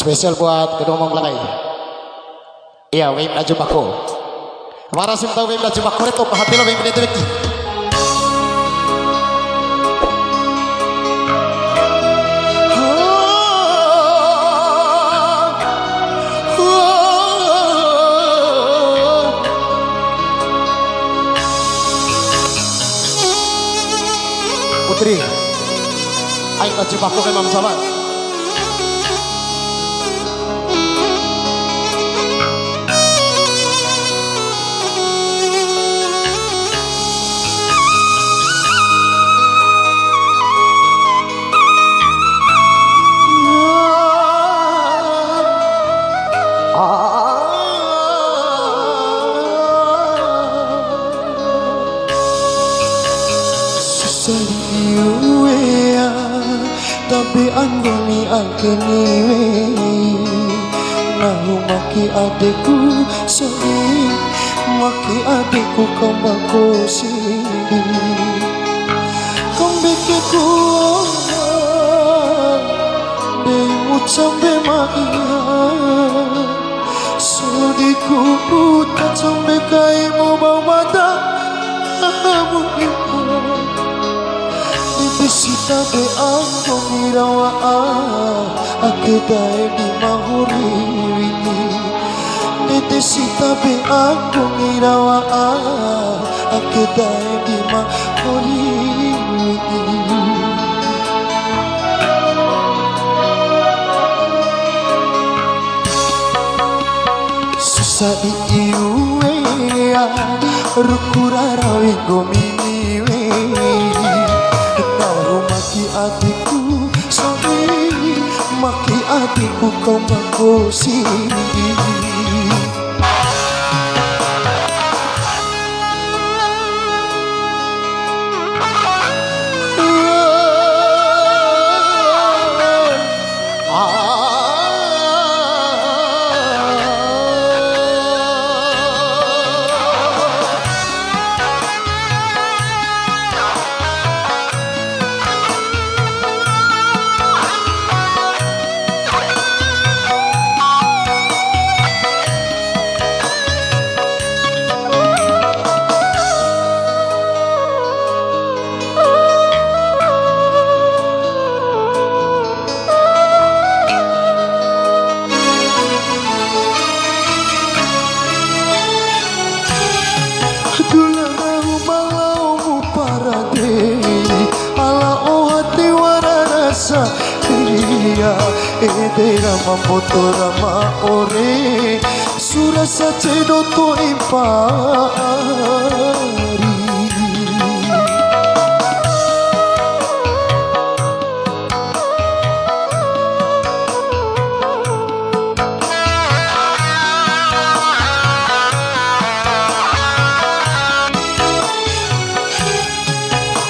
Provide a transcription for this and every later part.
Spesial buat kedua mong lakay. Iya, wave na jubako. Para sim tahu wave na jubako itu hati lo wave itu beki. Putri, ayo na jubako kay Ma'am Saban. Tapi anggoni akini nahu maki adekku sorry maki adekku kau bakosi kau bikiku bemut sampai maia sodiku tak sampai kaimu bau mata kamu itu Sita be angko mirawa akedai di mahuri Nete sita be angko mirawa akedai di mahuri Susah di iuwe rukurarawi gominiwe Maki adikku, sorry Maki adikku kau bakosi Edera mamboto rama ore surasa cedo to impari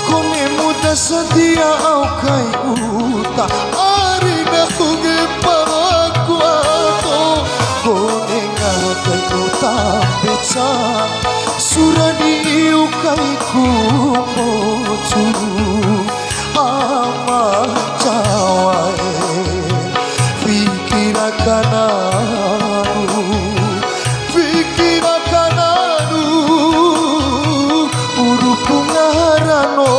Kone muda sedia au kai uta Beca suradi ukai ku mocu ama cawae pikirakan anu uru pungarano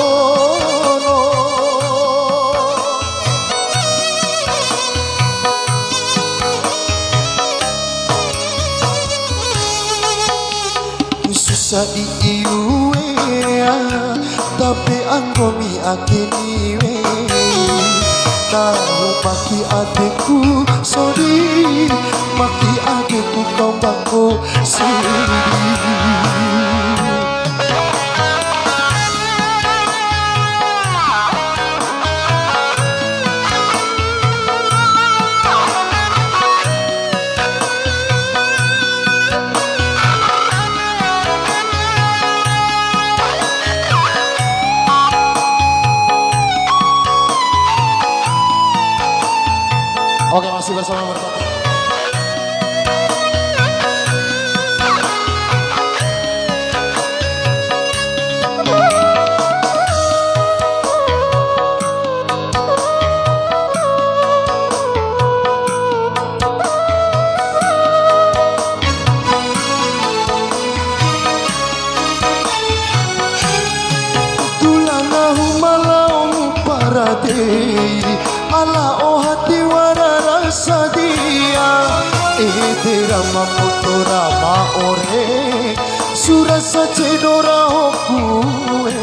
Sa iuwe tapi anggomi akiniwe tahu maki adekku sorry maki adekku kau bakosi Oke, masih bersama Merpati. ala oh hati wara rasa dia tera mamoto rama ore surasa cedora hokue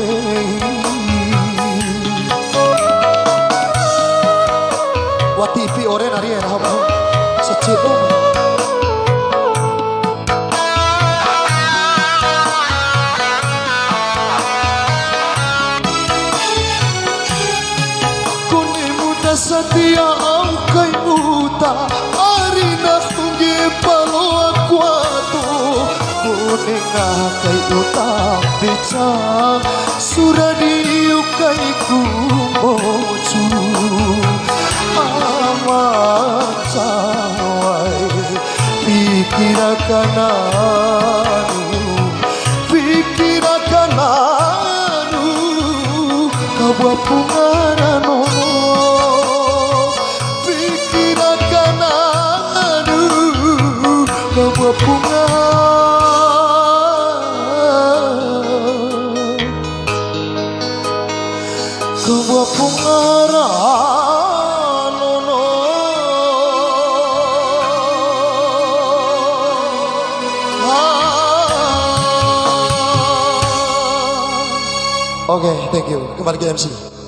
wati pi ore nari era hoba sa cedora Satia angkai muta arina tunggi palo akuato kuninga kai utang bicang suradi ukai kumocu amat cawai pikirakan anu kabuat pungarano bunga kebuah bunga ranono Oke, thank you. Kembali ke MC.